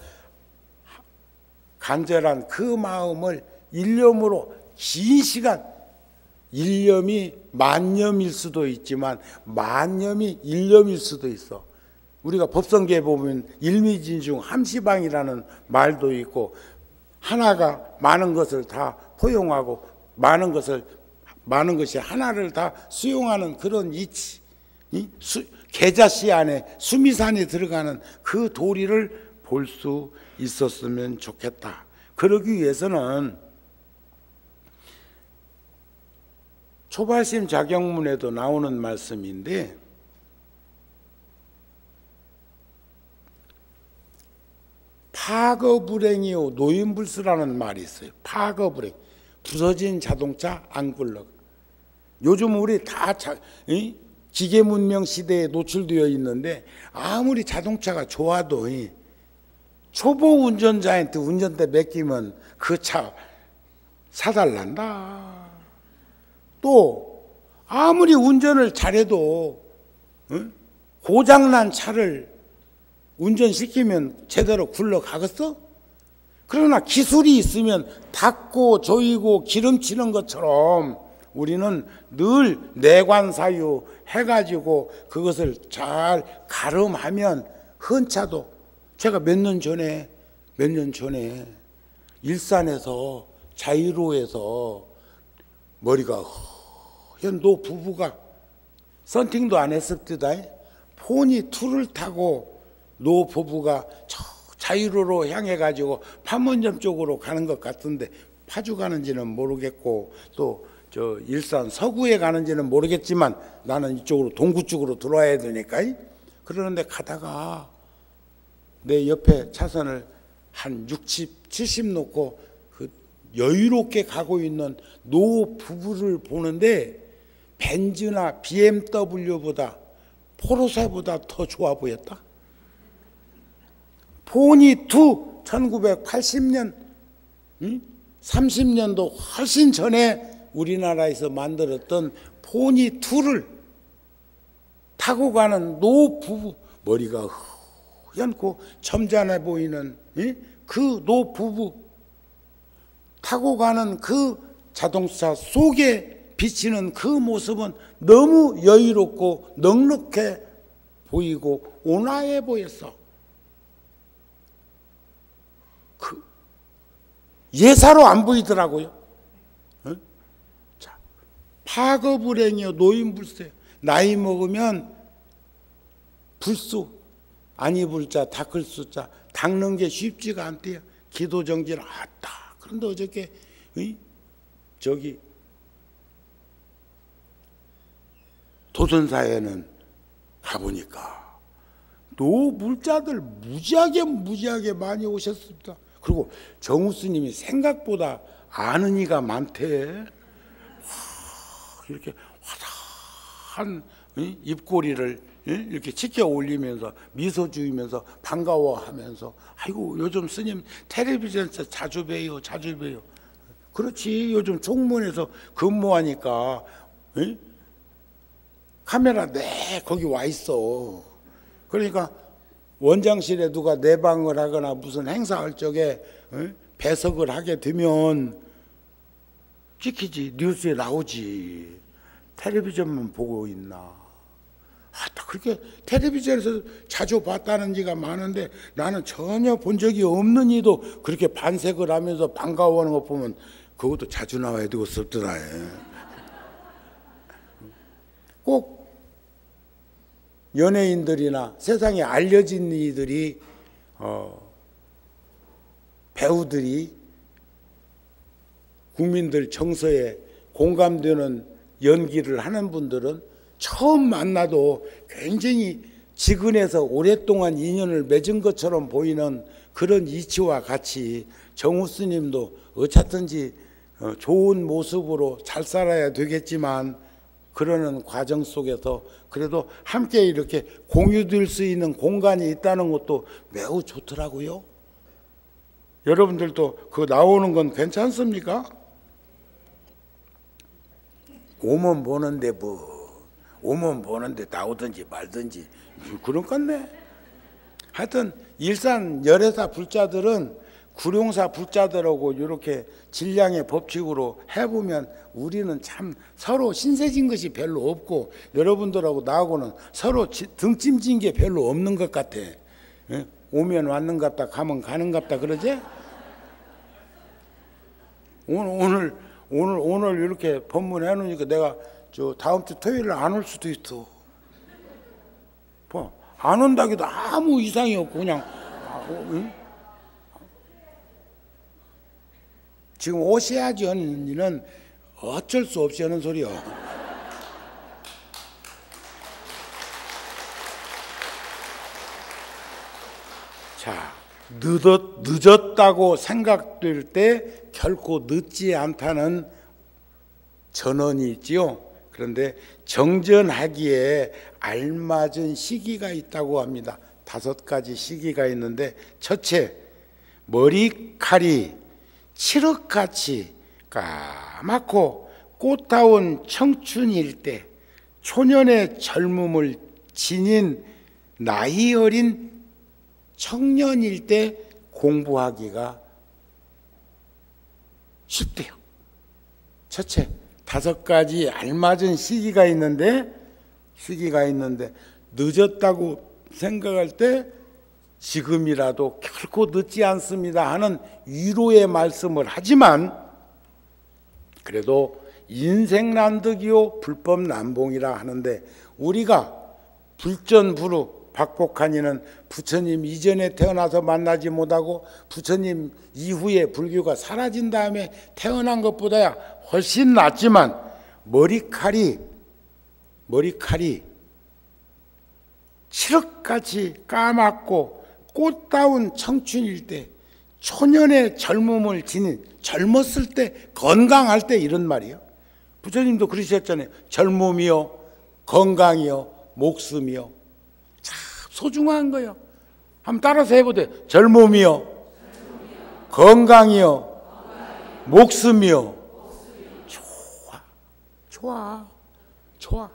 간절한 그 마음을 일념으로 긴 시간, 일념이 만념일 수도 있지만 만념이 일념일 수도 있어. 우리가 법성계에 보면 일미진중 함시방이라는 말도 있고, 하나가 많은 것을 다 포용하고 많은 것이 하나를 다 수용하는 그런 이치, 계자씨 안에 수미산이 들어가는 그 도리를 볼 수 있었으면 좋겠다. 그러기 위해서는 초발심 자경문에도 나오는 말씀인데, 파거불행이요 노인불수라는 말이 있어요. 파거불행, 부서진 자동차 안 굴러. 요즘 우리 다 기계 문명 시대에 노출되어 있는데, 아무리 자동차가 좋아도 초보 운전자한테 운전대 맡기면 그 차 사달란다. 또 아무리 운전을 잘해도 고장난 차를 운전시키면 제대로 굴러가겠어? 그러나 기술이 있으면 닦고 조이고 기름치는 것처럼 우리는 늘 내관사유 해가지고 그것을 잘 가름하면 헌차도, 제가 몇 년 전에 일산에서 자이로에서 머리가 허연 노 부부가 썬팅도 안 했었다. 포니2를 타고 노 부부가 저 자이로로 향해 가지고 판문점 쪽으로 가는 것 같은데, 파주 가는지는 모르겠고 또 저 일산 서구에 가는지는 모르겠지만 나는 이쪽으로 동구 쪽으로 들어와야 되니까, 그러는데 가다가 내 옆에 차선을 한 60, 70 놓고 그 여유롭게 가고 있는 노 부부를 보는데 벤츠나 BMW보다 포르쉐보다 더 좋아 보였다. 포니2 1980년 30년도 훨씬 전에 우리나라에서 만들었던 포니2를 타고 가는 노 부부, 머리가 하얗고 점잖아 보이는 그 노 부부 타고 가는 그 자동차 속에 비치는 그 모습은 너무 여유롭고 넉넉해 보이고 온화해 보였어. 그 예사로 안 보이더라고요. 자, 파거불행이요 노인불수요. 나이 먹으면 불수, 아니 불자 닦을 수자, 닦는 게 쉽지가 않대요. 기도정진 아따. 그런데 어저께 저기 도선사에는 가보니까 노불자들 무지하게 많이 오셨습니다. 그리고 정우 스님이 생각보다 아는 이가 많대. 이렇게 화사한 입꼬리를 이렇게 치켜 올리면서 미소 지으면서 반가워하면서, 아이고 요즘 스님 텔레비전에서 자주 봬요. 그렇지, 요즘 총무원에서 근무하니까 카메라 거기 와 있어. 그러니까 원장실에 누가 내방을 하거나 무슨 행사할 적에 배석을 하게 되면 찍히지, 뉴스에 나오지. 텔레비전만 보고 있나. 그렇게 텔레비전에서 자주 봤다는 지가 많은데 나는 전혀 본 적이 없는 이도 그렇게 반색을 하면서 반가워하는 거 보면 그것도 자주 나와야 되고 싶더라. 꼭 연예인들이나 세상에 알려진 이들이 배우들이 국민들 정서에 공감되는 연기를 하는 분들은 처음 만나도 굉장히 지근해서 오랫동안 인연을 맺은 것처럼 보이는 그런 이치와 같이 정우 스님도 어쨌든지 좋은 모습으로 잘 살아야 되겠지만, 그러는 과정 속에서 그래도 함께 이렇게 공유될 수 있는 공간이 있다는 것도 매우 좋더라고요. 여러분들도 그거 나오는 건 괜찮습니까? 오면 보는데 뭐 오면 보는데 나오든지 말든지 그런 건데. 하여튼 일산 열애사 불자들은 구룡사 불자들하고 이렇게 질량의 법칙으로 해보면 우리는 참 서로 신세진 것이 별로 없고 여러분들하고 나하고는 서로 등짐진 게 별로 없는 것 같아. 예? 오면 왔는갑다 가면 가는갑다 그러지? 오늘 이렇게 법문해 놓으니까 내가 저 다음 주 토요일에 안 올 수도 있어. 안 온다기도 아무 이상이 없고 그냥 응? 지금 오셔야지 하는 일은 어쩔 수 없이 하는 소리야. 자, 늦었다고 생각될 때 결코 늦지 않다는 전언이 있지요. 그런데 정전하기에 알맞은 시기가 있다고 합니다. 5가지 시기가 있는데, 첫째, 머리칼이 칠흑같이 까맣고 꽃다운 청춘일 때, 초년의 젊음을 지닌 나이 어린 청년일 때 공부하기가 쉽대요. 첫째, 5가지 알맞은 시기가 있는데 늦었다고 생각할 때 지금이라도 결코 늦지 않습니다 하는 위로의 말씀을 하지만, 그래도 인생난득이요 불법난봉이라 하는데, 우리가 불전불후 박복한이는 부처님 이전에 태어나서 만나지 못하고 부처님 이후에 불교가 사라진 다음에 태어난 것보다야 훨씬 낫지만, 머리칼이 칠흑같이 까맣고 꽃다운 청춘일 때, 초년의 젊음을 지닌, 젊었을 때, 건강할 때, 이런 말이요. 부처님도 그러셨잖아요. 젊음이요, 건강이요, 목숨이요. 참 소중한 거요. 한번 따라서 해보세요. 젊음이요, 건강이요, 목숨이요. 좋아.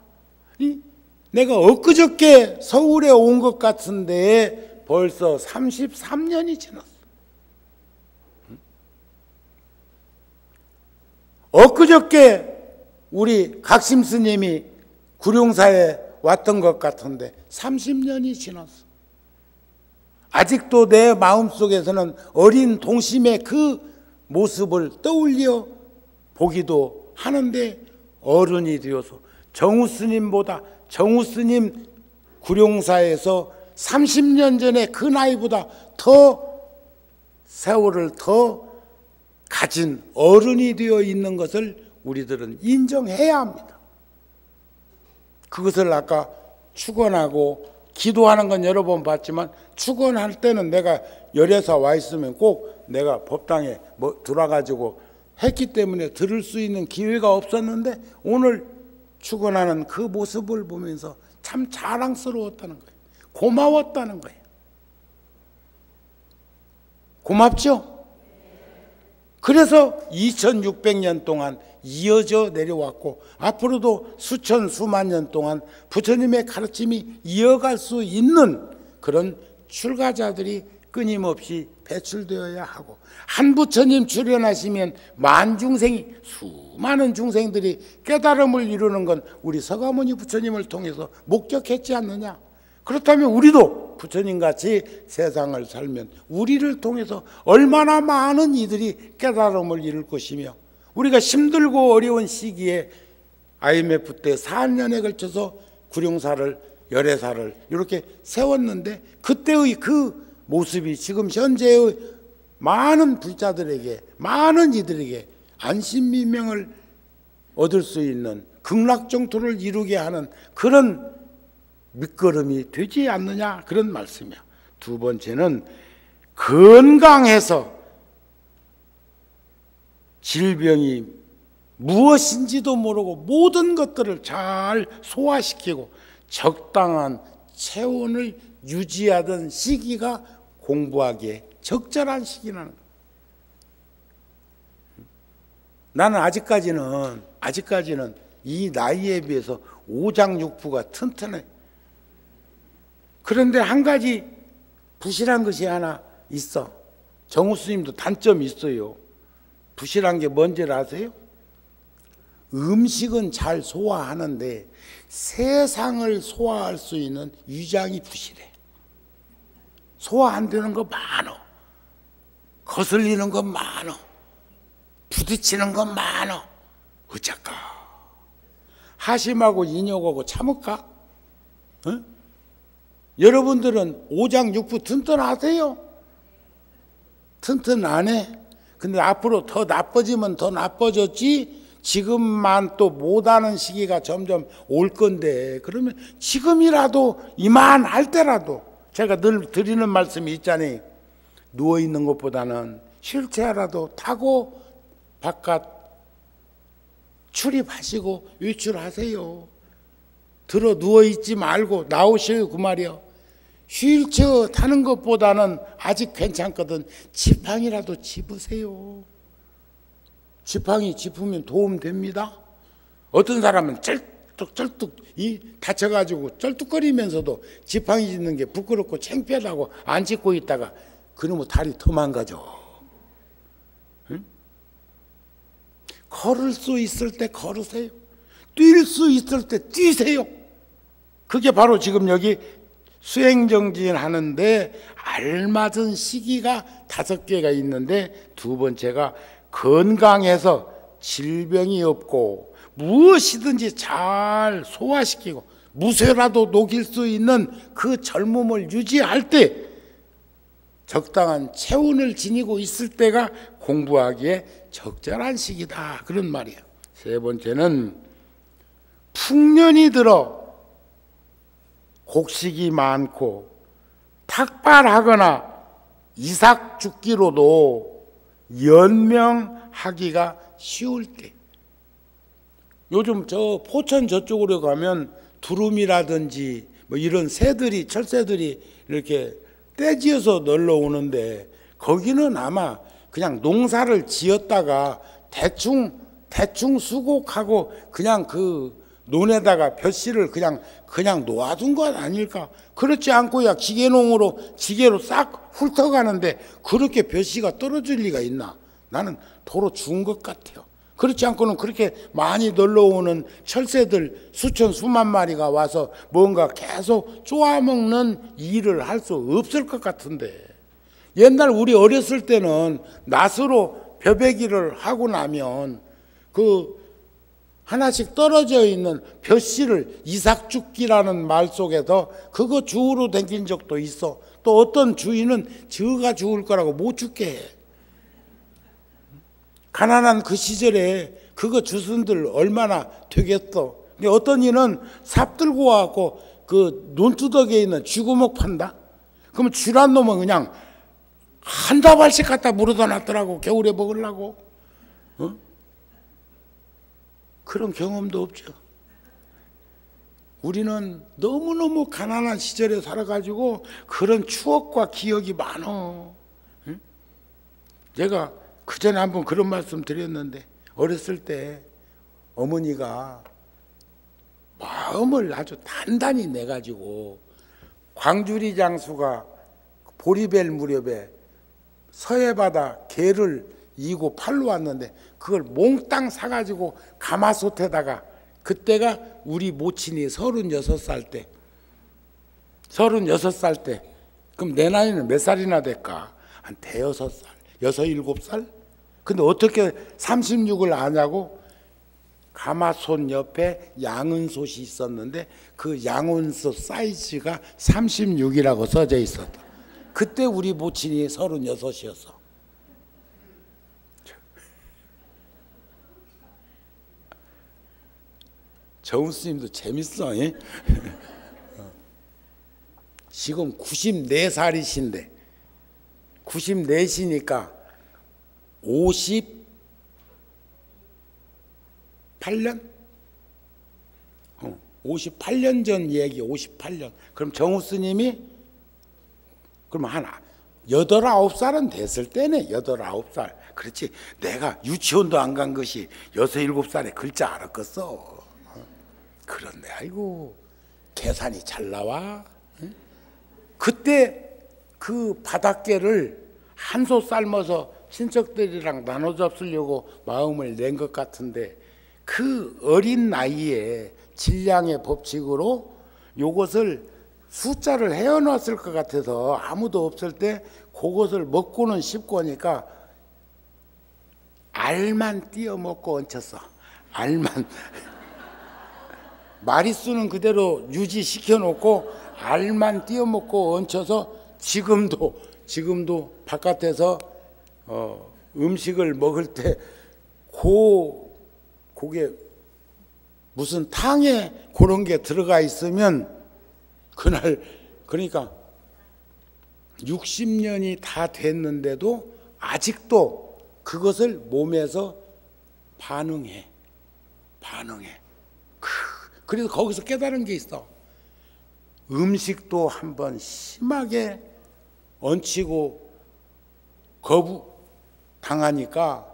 내가 엊그저께 서울에 온 것 같은데 벌써 33년이 지났어. 엊그저께 우리 각심 스님이 구룡사에 왔던 것 같은데 30년이 지났어. 아직도 내 마음속에서는 어린 동심의 그 모습을 떠올려 보기도 하는데, 어른이 되어서 정우 스님 구룡사에서 30년 전에 그 나이보다 더 세월을 더 가진 어른이 되어 있는 것을 우리들은 인정해야 합니다. 그것을 아까 축원하고 기도하는 건 여러 번 봤지만, 축원할 때는 내가 열애사 와 있으면 꼭 내가 법당에 들어가지고 했기 때문에 들을 수 있는 기회가 없었는데, 오늘 축원하는 그 모습을 보면서 참 자랑스러웠다는 거예요. 고마웠다는 거예요. 고맙죠? 그래서 2600년 동안 이어져 내려왔고, 앞으로도 수천 수만 년 동안 부처님의 가르침이 이어갈 수 있는 그런 출가자들이 끊임없이 배출되어야 하고, 한 부처님 출현하시면 만중생이, 수많은 중생들이 깨달음을 이루는 건 우리 서가모니 부처님을 통해서 목격했지 않느냐. 그렇다면 우리도 부처님같이 세상을 살면 우리를 통해서 얼마나 많은 이들이 깨달음을 이룰 것이며, 우리가 힘들고 어려운 시기에 IMF 때 4년에 걸쳐서 구룡사를, 열애사를 이렇게 세웠는데, 그때의 그 모습이 지금 현재의 많은 불자들에게, 많은 이들에게 안심미명을 얻을 수 있는 극락정토를 이루게 하는 그런 밑거름이 되지 않느냐, 그런 말씀이야. 두 번째는 건강해서 질병이 무엇인지도 모르고 모든 것들을 잘 소화시키고 적당한 체온을 유지하던 시기가 공부하기에 적절한 시기라는 거예요. 나는 아직까지는 이 나이에 비해서 오장육부가 튼튼해. 그런데 한 가지 부실한 것이 하나 있어. 정우 스님도 단점이 있어요. 부실한 게 뭔지를 아세요? 음식은 잘 소화하는데 세상을 소화할 수 있는 위장이 부실해. 소화 안 되는 거 많어. 거슬리는 거 많어. 부딪히는 거 많어. 어쩔까? 하심하고 인욕하고 참을까? 어? 여러분들은 오장육부 튼튼하세요? 튼튼 안 해? 근데 앞으로 더 나빠지면 더 나빠졌지, 지금만 또 못하는 시기가 점점 올 건데, 그러면 지금이라도 이만할 때라도, 제가 늘 드리는 말씀이 있잖아요. 누워있는 것보다는 휠체어라도 타고 바깥 출입하시고 외출하세요. 들어 누워있지 말고 나오셔요, 그 말이요. 휠체어 타는 것보다는 아직 괜찮거든. 지팡이라도 짚으세요. 지팡이 짚으면 도움됩니다. 어떤 사람은 쩔뚝쩔뚝 다쳐가지고 쩔뚝거리면서도 지팡이 짚는 게 부끄럽고 창피하다고 안 짚고 있다가 그놈의 다리 더 망가져. 응? 걸을 수 있을 때 걸으세요. 뛸 수 있을 때 뛰세요. 그게 바로 지금 여기 수행정진 하는데 알맞은 시기가 5개가 있는데, 두 번째가 건강해서 질병이 없고 무엇이든지 잘 소화시키고 무쇠라도 녹일 수 있는 그 젊음을 유지할 때, 적당한 체온을 지니고 있을 때가 공부하기에 적절한 시기다, 그런 말이에요. 세 번째는 풍년이 들어 곡식이 많고 탁발하거나 이삭 죽기로도 연명하기가 쉬울 때, 요즘 저 포천 저쪽으로 가면 두루미라든지 뭐 이런 새들이, 철새들이 이렇게 떼지어서 놀러 오는데, 거기는 아마 그냥 농사를 지었다가 대충 수곡하고 그냥 그 논에다가 벼씨를 그냥 놓아둔 건 아닐까? 그렇지 않고야 지게로 싹 훑어가는데 그렇게 벼씨가 떨어질 리가 있나? 나는 도로 준 것 같아요. 그렇지 않고는 그렇게 많이 놀러오는 철새들 수만 마리가 와서 뭔가 계속 쪼아먹는 일을 할 수 없을 것 같은데, 옛날 우리 어렸을 때는 낫으로 벼베기를 하고 나면 그 하나씩 떨어져 있는 벼씨를 이삭죽기라는 말 속에서 그거 주우러 댕긴 적도 있어. 또 어떤 주인은 저가 주울 거라고 못 죽게 해. 가난한 그 시절에 그거 주순들 얼마나 되겠어. 근데 어떤 이는 삽 들고 와갖고 그 논두덕에 있는 쥐구멍 판다? 그러면 쥐란 놈은 그냥 한 다발씩 갖다 물어다 놨더라고, 겨울에 먹으려고. 어? 그런 경험도 없죠. 우리는 너무너무 가난한 시절에 살아가지고 그런 추억과 기억이 많어. 응? 제가 그전에 한번 그런 말씀 드렸는데, 어렸을 때 어머니가 마음을 아주 단단히 내가지고 광주리 장수가 보리벨 무렵에 서해바다 개를 이고 팔로 왔는데 그걸 몽땅 사가지고 가마솥에다가, 그때가 우리 모친이 36살 때, 그럼 내 나이는 몇 살이나 될까? 한 대여섯 살, 6, 7살? 근데 어떻게 36을 아냐고? 가마솥 옆에 양은솥이 있었는데 그 양은솥 사이즈가 36이라고 써져 있었다. 그때 우리 모친이 36이었어. 정우 스님도 재밌어. 지금 94살이신데 94시니까 58년? 58년 전 얘기. 58년. 그럼 정우 스님이 그럼 한 8, 9살은 됐을 때네. 8, 9살. 그렇지. 내가 유치원도 안 간 것이 6, 7살에 글자 알았겠어. 그런데 아이고 계산이 잘 나와. 그때 그 바닷개를 한솥 삶아서 친척들이랑 나눠 잡수려고 마음을 낸 것 같은데 그 어린 나이에 질량의 법칙으로 요것을 숫자를 해어놨을 것 같아서 아무도 없을 때 그것을 먹고는 싶고 하니까 알만 띄어 먹고 얹혔어. 알만. 마리수는 그대로 유지시켜 놓고 알만 띄어 먹고 얹혀서 지금도 바깥에서 음식을 먹을 때 그게 무슨 탕에 그런 게 들어가 있으면 그날 그러니까 60년이 다 됐는데도 아직도 그것을 몸에서 반응해. 그래서 거기서 깨달은 게 있어. 음식도 한번 심하게 얹히고 거부 당하니까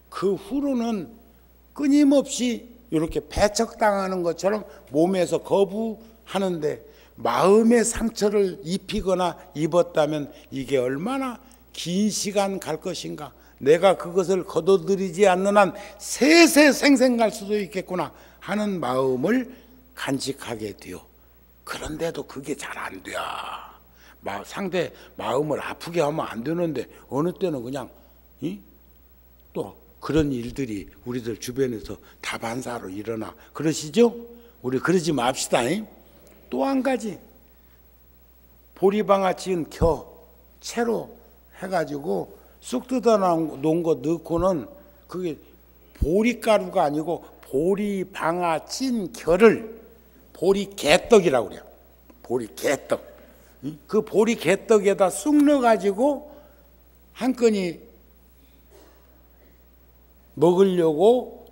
그 후로는 끊임없이 이렇게 배척당하는 것처럼 몸에서 거부하는데 마음의 상처를 입히거나 입었다면 이게 얼마나 긴 시간 갈 것인가. 내가 그것을 거둬들이지 않는 한 세세생생 갈 수도 있겠구나 하는 마음을 간직하게 돼요. 그런데도 그게 잘 안 돼. 상대 마음을 아프게 하면 안 되는데 어느 때는 그냥 또 그런 일들이 우리들 주변에서 다반사로 일어나. 그러시죠? 우리 그러지 맙시다. 또 한 가지 보리방아 찌은 채로 해가지고 쑥 뜯어 놓은 거 넣고는 그게 보리가루가 아니고 보리방아 찐 겨를 보리개떡이라고 그래요. 보리개떡. 그 보리개떡에다 쑥 넣어가지고 한 건이 먹으려고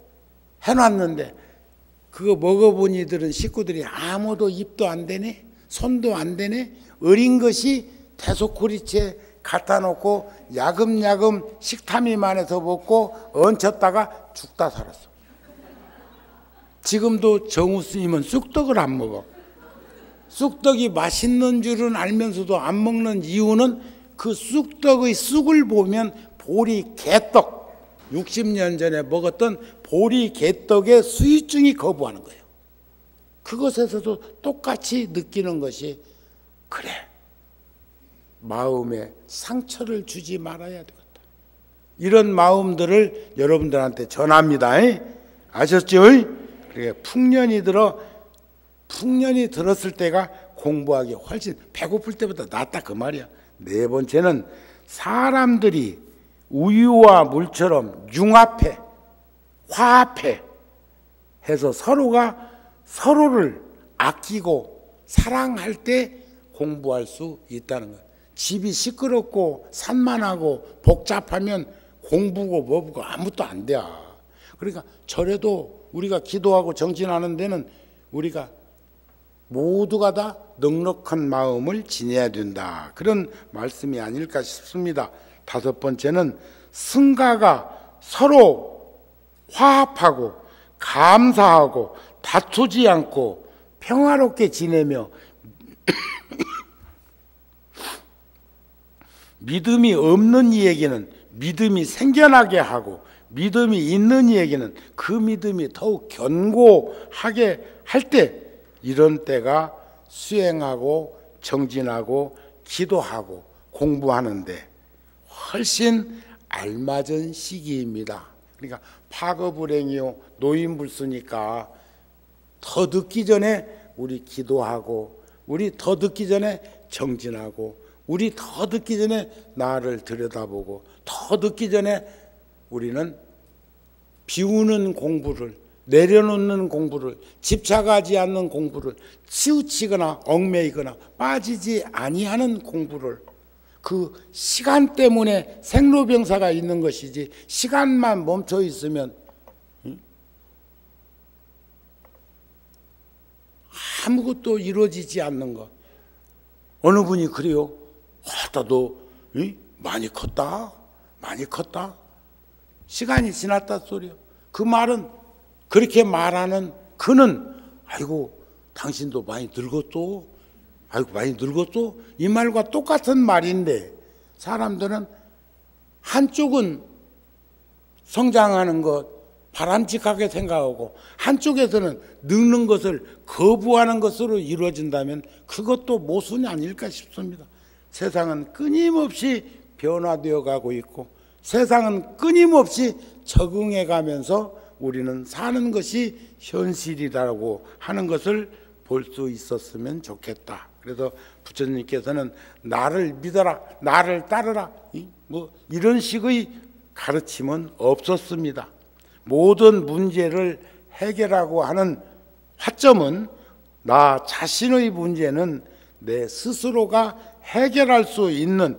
해놨는데 그거 먹어본 이들은 식구들이 아무도 입도 안 대네, 손도 안 대네. 어린 것이 대소코리채 갖다 놓고 야금야금 식탐이만해서 먹고 얹혔다가 죽다 살았어. 지금도 정우 스님은 쑥떡을 안 먹어. 쑥떡이 맛있는 줄은 알면서도 안 먹는 이유는 그 쑥떡의 쑥을 보면 보리개떡, 60년 전에 먹었던 보리개떡의 수유증이 거부하는 거예요. 그것에서도 똑같이 느끼는 것이 그래, 마음에 상처를 주지 말아야 되겠다. 이런 마음들을 여러분들한테 전합니다. 아셨죠? 그러니까 풍년이 들었을 때가 공부하기 훨씬 배고플 때보다 낫다 그 말이야. 네 번째는 사람들이 우유와 물처럼 융합해, 화합해 해서 서로가 서로를 아끼고 사랑할 때 공부할 수 있다는 거예요. 집이 시끄럽고 산만하고 복잡하면 공부고 뭐고 아무것도 안 돼. 그러니까 절에도 우리가 기도하고 정진하는 데는 우리가 모두가 다 넉넉한 마음을 지녀야 된다. 그런 말씀이 아닐까 싶습니다. 다섯 번째는 승가가 서로 화합하고 감사하고 다투지 않고 평화롭게 지내며 믿음이 없는 이에게는 믿음이 생겨나게 하고 믿음이 있는 이에게는 그 믿음이 더욱 견고하게 할 때, 이런 때가 수행하고 정진하고 기도하고 공부하는데 훨씬 알맞은 시기입니다. 그러니까 파거불행이요 노인불수니까 더 늦기 전에 우리 기도하고, 우리 더 늦기 전에 정진하고, 우리 더 늦기 전에 나를 들여다보고, 더 늦기 전에 우리는 비우는 공부를, 내려놓는 공부를, 집착하지 않는 공부를, 치우치거나 얽매이거나 빠지지 아니하는 공부를, 그 시간 때문에 생로병사가 있는 것이지 시간만 멈춰 있으면 아무것도 이루어지지 않는 것. 어느 분이 그래요. 너 많이 컸다, 많이 컸다. 시간이 지났다 소리요. 그 말은, 그렇게 말하는 그는 아이고 당신도 많이 늙었어. 아이고 많이 늙었어. 이 말과 똑같은 말인데 사람들은 한쪽은 성장하는 것 바람직하게 생각하고 한쪽에서는 늙는 것을 거부하는 것으로 이루어진다면 그것도 모순이 아닐까 싶습니다. 세상은 끊임없이 변화되어 가고 있고 세상은 끊임없이 적응해 가면서 우리는 사는 것이 현실이라고 하는 것을 볼 수 있었으면 좋겠다. 그래서 부처님께서는 나를 믿어라, 나를 따르라, 뭐 이런 식의 가르침은 없었습니다. 모든 문제를 해결하고 하는 화점은 나 자신의 문제는 내 스스로가 해결할 수 있는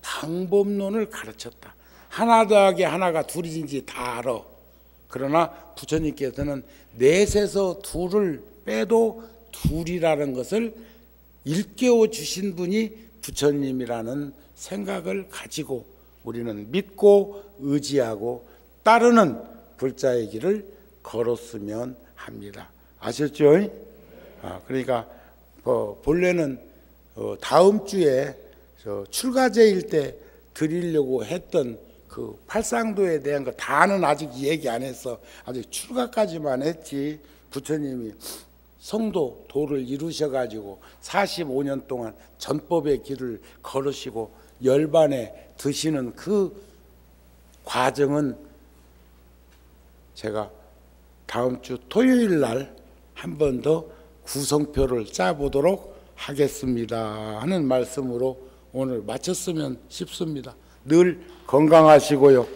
방법론을 가르쳤다. 하나 더하기 하나가 둘인지 다 알아. 그러나 부처님께서는 넷에서 둘을 빼도 둘이라는 것을 일깨워 주신 분이 부처님이라는 생각을 가지고 우리는 믿고 의지하고 따르는 불자의 길을 걸었으면 합니다. 아셨죠? 그러니까 본래는 다음 주에 출가제일 때 드리려고 했던 그 팔상도에 대한 거 다는 아직 얘기 안 했어. 아직 출가까지만 했지. 부처님이 성도 도를 이루셔가지고 45년 동안 전법의 길을 걸으시고 열반에 드시는 그 과정은 제가 다음 주 토요일 날 한 번 더 구성표를 짜보도록 하겠습니다 하는 말씀으로 오늘 마쳤으면 싶습니다. 늘 건강하시고요.